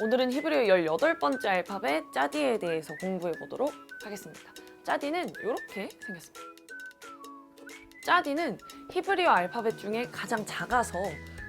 오늘은 히브리어 18번째 알파벳 짜디에 대해서 공부해 보도록 하겠습니다. 짜디는 이렇게 생겼습니다. 짜디는 히브리어 알파벳 중에 가장 작아서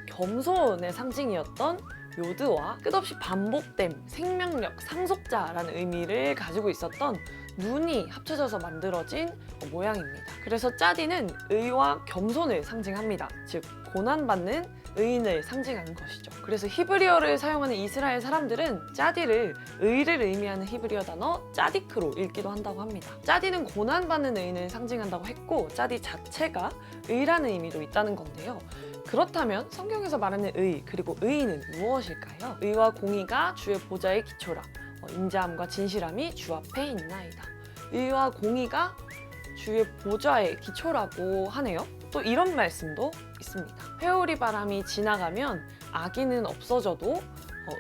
겸손의 상징이었던 요드와 끝없이 반복됨, 생명력, 상속자라는 의미를 가지고 있었던 눈이 합쳐져서 만들어진 모양입니다. 그래서 짜디는 의와 겸손을 상징합니다. 즉 고난받는 의인을 상징하는 것이죠. 그래서 히브리어를 사용하는 이스라엘 사람들은 짜디를 의를 의미하는 히브리어 단어 짜디크로 읽기도 한다고 합니다. 짜디는 고난받는 의인을 상징한다고 했고 짜디 자체가 의라는 의미도 있다는 건데요. 그렇다면 성경에서 말하는 의 그리고 의인은 무엇일까요? 의와 공의가 주의 보좌의 기초라. 인자함과 진실함이 주 앞에 있나이다. 의와 공의가 주의 보좌의 기초라고 하네요. 또 이런 말씀도 있습니다. 회오리 바람이 지나가면 악인은 없어져도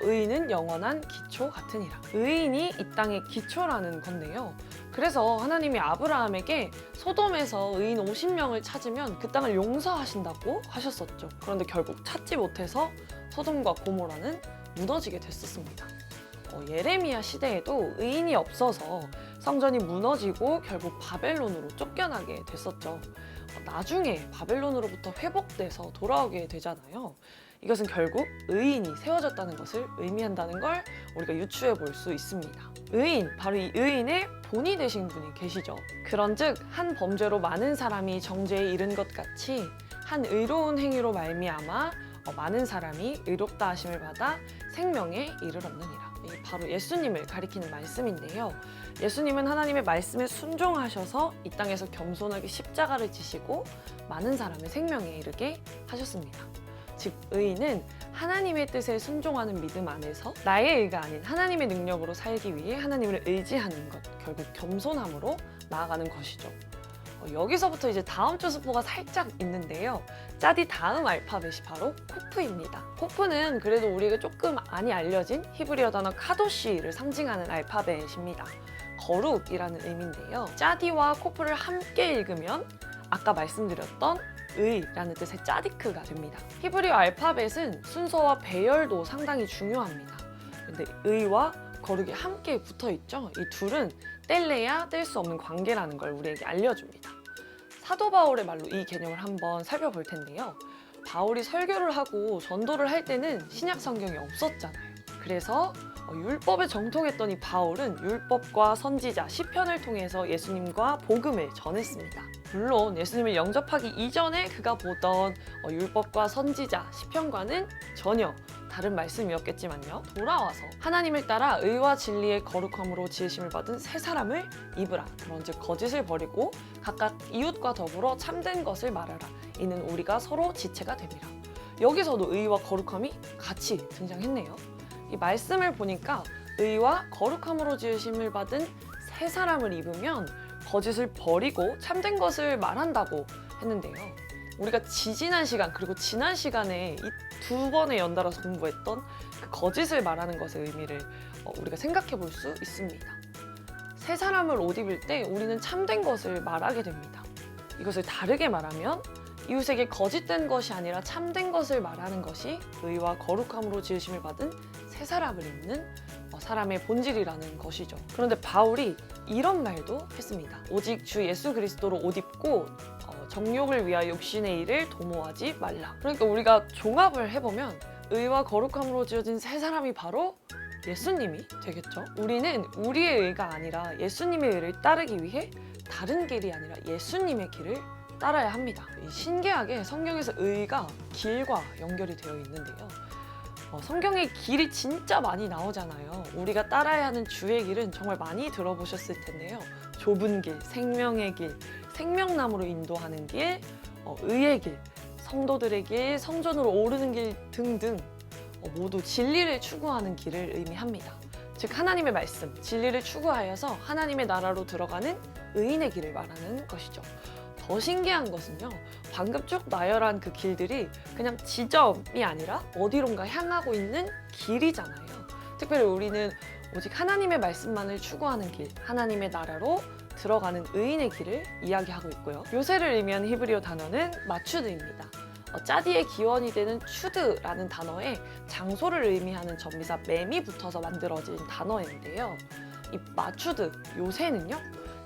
의인은 영원한 기초 같으니라. 의인이 이 땅의 기초라는 건데요. 그래서 하나님이 아브라함에게 소돔에서 의인 50명을 찾으면 그 땅을 용서하신다고 하셨었죠. 그런데 결국 찾지 못해서 소돔과 고모라는 무너지게 됐었습니다. 예레미야 시대에도 의인이 없어서 성전이 무너지고 결국 바벨론으로 쫓겨나게 됐었죠. 나중에 바벨론으로부터 회복돼서 돌아오게 되잖아요. 이것은 결국 의인이 세워졌다는 것을 의미한다는 걸 우리가 유추해 볼 수 있습니다. 의인, 바로 이 의인의 본이 되신 분이 계시죠. 그런즉 한 범죄로 많은 사람이 정죄에 이른 것 같이 한 의로운 행위로 말미암아 많은 사람이 의롭다 하심을 받아 생명에 이르렀느니라. 바로 예수님을 가리키는 말씀인데요. 예수님은 하나님의 말씀에 순종하셔서 이 땅에서 겸손하게 십자가를 지시고 많은 사람의 생명에 이르게 하셨습니다. 즉 의인은 하나님의 뜻에 순종하는 믿음 안에서 나의 의가 아닌 하나님의 능력으로 살기 위해 하나님을 의지하는 것, 결국 겸손함으로 나아가는 것이죠. 여기서부터 이제 다음 주 스포가 살짝 있는데요. 짜디 다음 알파벳이 바로 코프입니다. 코프는 그래도 우리가 조금 많이 알려진 히브리어 단어 카도시를 상징하는 알파벳입니다. 거룩이라는 의미인데요. 짜디와 코프를 함께 읽으면 아까 말씀드렸던 의라는 뜻의 짜디크가 됩니다. 히브리어 알파벳은 순서와 배열도 상당히 중요합니다. 근데 의와 거룩이 함께 붙어 있죠. 이 둘은 뗄래야 뗄 수 없는 관계라는 걸 우리에게 알려줍니다. 사도 바울의 말로 이 개념을 한번 살펴볼 텐데요. 바울이 설교를 하고 전도를 할 때는 신약 성경이 없었잖아요. 그래서 율법에 정통했던 이 바울은 율법과 선지자, 시편을 통해서 예수님과 복음을 전했습니다. 물론 예수님을 영접하기 이전에 그가 보던 율법과 선지자, 시편과는 전혀 다른 말씀이었겠지만요. 돌아와서 하나님을 따라 의와 진리의 거룩함으로 지으심을 받은 새 사람을 입으라. 그런즉 거짓을 버리고 각각 이웃과 더불어 참된 것을 말하라. 이는 우리가 서로 지체가 됨이라. 여기서도 의와 거룩함이 같이 등장했네요. 이 말씀을 보니까 의와 거룩함으로 지으심을 받은 새 사람을 입으면 거짓을 버리고 참된 것을 말한다고 했는데요. 우리가 지지난 시간 그리고 지난 시간에 이 두 번에 연달아서 공부했던 그 거짓을 말하는 것의 의미를 우리가 생각해 볼 수 있습니다. 새 사람을 옷 입을 때 우리는 참된 것을 말하게 됩니다. 이것을 다르게 말하면 이웃에게 거짓된 것이 아니라 참된 것을 말하는 것이 의와 거룩함으로 지으심을 받은 새 사람을 입는 사람의 본질이라는 것이죠. 그런데 바울이 이런 말도 했습니다. 오직 주 예수 그리스도로 옷 입고 정욕을 위하여 육신의 일을 도모하지 말라. 그러니까 우리가 종합을 해보면 의와 거룩함으로 지어진 새 사람이 바로 예수님이 되겠죠. 우리는 우리의 의가 아니라 예수님의 의를 따르기 위해 다른 길이 아니라 예수님의 길을 따라야 합니다. 신기하게 성경에서 의가 길과 연결이 되어 있는데요. 성경에 길이 진짜 많이 나오잖아요. 우리가 따라야 하는 주의 길은 정말 많이 들어보셨을 텐데요. 좁은 길, 생명의 길, 생명나무로 인도하는 길, 의의 길, 성도들의 길, 성전으로 오르는 길 등등 모두 진리를 추구하는 길을 의미합니다. 즉 하나님의 말씀, 진리를 추구하여서 하나님의 나라로 들어가는 의인의 길을 말하는 것이죠. 더 신기한 것은요. 방금 쭉 나열한 그 길들이 그냥 지점이 아니라 어디론가 향하고 있는 길이잖아요. 특별히 우리는 오직 하나님의 말씀만을 추구하는 길, 하나님의 나라로 들어가는 의인의 길을 이야기하고 있고요. 요새를 의미하는 히브리어 단어는 마추드입니다. 짜디의 기원이 되는 추드라는 단어에 장소를 의미하는 전미사 맴이 붙어서 만들어진 단어인데요. 이 마추드, 요새는요,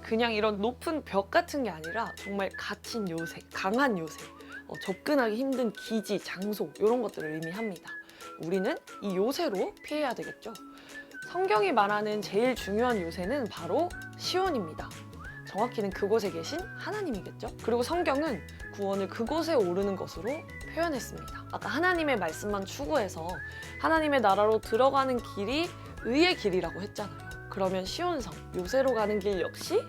그냥 이런 높은 벽 같은 게 아니라 정말 갇힌 요새, 강한 요새, 접근하기 힘든 기지, 장소 이런 것들을 의미합니다. 우리는 이 요새로 피해야 되겠죠. 성경이 말하는 제일 중요한 요새는 바로 시온입니다. 정확히는 그곳에 계신 하나님이겠죠. 그리고 성경은 구원을 그곳에 오르는 것으로 표현했습니다. 아까 하나님의 말씀만 추구해서 하나님의 나라로 들어가는 길이 의의 길이라고 했잖아요. 그러면 시온성, 요새로 가는 길 역시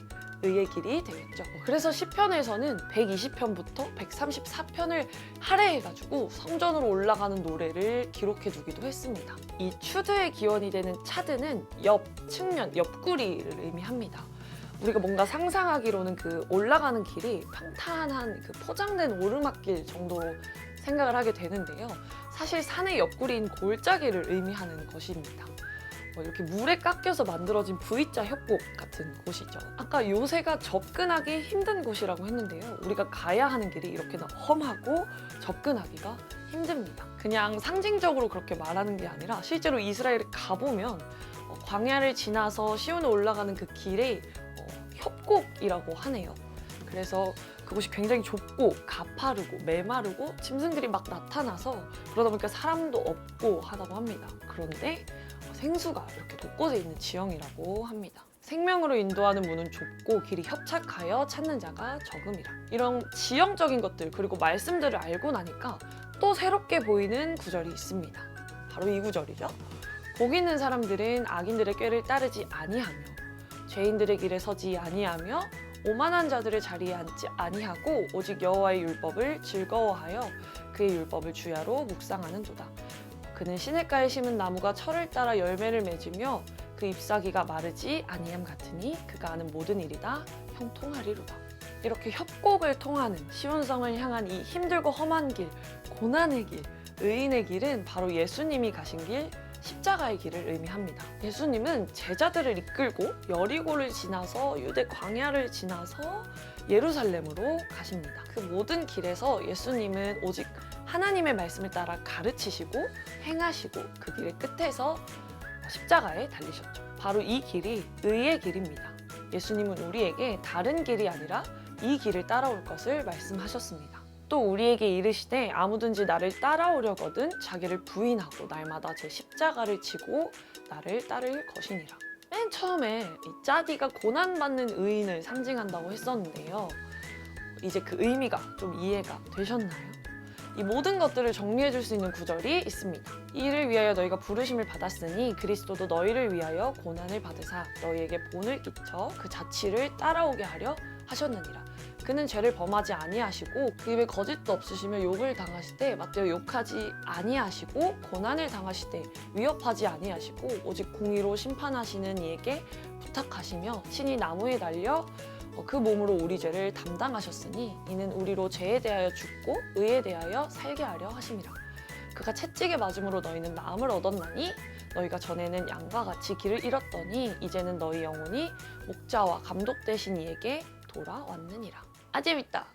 의의 길이 되겠죠. 그래서 시편에서는 120편부터 134편을 할애해가지고 성전으로 올라가는 노래를 기록해두기도 했습니다. 이 추드의 기원이 되는 차드는 옆, 측면, 옆구리를 의미합니다. 우리가 뭔가 상상하기로는 그 올라가는 길이 평탄한 그 포장된 오르막길 정도로 생각을 하게 되는데요. 사실 산의 옆구리인 골짜기를 의미하는 것입니다. 이렇게 물에 깎여서 만들어진 V자 협곡 같은 곳이죠. 아까 요새가 접근하기 힘든 곳이라고 했는데요. 우리가 가야 하는 길이 이렇게나 험하고 접근하기가 힘듭니다. 그냥 상징적으로 그렇게 말하는 게 아니라 실제로 이스라엘에 가보면 광야를 지나서 시온에 올라가는 그 길에 협곡이라고 하네요. 그래서 그곳이 굉장히 좁고 가파르고 메마르고 짐승들이 막 나타나서 그러다 보니까 사람도 없고 하다고 합니다. 그런데 생수가 이렇게 곳곳에 있는 지형이라고 합니다. 생명으로 인도하는 문은 좁고 길이 협착하여 찾는 자가 적음이라. 이런 지형적인 것들 그리고 말씀들을 알고 나니까 또 새롭게 보이는 구절이 있습니다. 바로 이 구절이죠. 복 있는 사람들은 악인들의 꾀를 따르지 아니하며 죄인들의 길에 서지 아니하며 오만한 자들의 자리에 앉지 아니하고 오직 여호와의 율법을 즐거워하여 그의 율법을 주야로 묵상하는도다. 그는 시냇가에 심은 나무가 철을 따라 열매를 맺으며 그 잎사귀가 마르지 아니함 같으니 그가 하는 모든 일이 다 형통하리로다. 이렇게 협곡을 통하는 시온성을 향한 이 힘들고 험한 길, 고난의 길, 의인의 길은 바로 예수님이 가신 길, 십자가의 길을 의미합니다. 예수님은 제자들을 이끌고 여리고를 지나서 유대 광야를 지나서 예루살렘으로 가십니다. 그 모든 길에서 예수님은 오직 하나님의 말씀을 따라 가르치시고 행하시고 그 길의 끝에서 십자가에 달리셨죠. 바로 이 길이 의의 길입니다. 예수님은 우리에게 다른 길이 아니라 이 길을 따라올 것을 말씀하셨습니다. 또 우리에게 이르시되 아무든지 나를 따라오려거든 자기를 부인하고 날마다 제 십자가를 지고 나를 따를 것이니라. 맨 처음에 이 짜디가 고난받는 의인을 상징한다고 했었는데요. 이제 그 의미가 좀 이해가 되셨나요? 이 모든 것들을 정리해 줄 수 있는 구절이 있습니다. 이를 위하여 너희가 부르심을 받았으니 그리스도도 너희를 위하여 고난을 받으사 너희에게 본을 끼쳐 그 자취를 따라오게 하려 하셨느니라. 그는 죄를 범하지 아니하시고 그 입에 거짓도 없으시며 욕을 당하시되 맞대어 욕하지 아니하시고 고난을 당하시되 위협하지 아니하시고 오직 공의로 심판하시는 이에게 부탁하시며 친히 나무에 달려 그 몸으로 우리 죄를 담당하셨으니 이는 우리로 죄에 대하여 죽고 의에 대하여 살게 하려 하심이라. 그가 채찍에 맞음으로 너희는 나음을 얻었나니 너희가 전에는 양과 같이 길을 잃었더니 이제는 너희 영혼이 목자와 감독 되신 이에게 돌아왔느니라. 아 재밌다.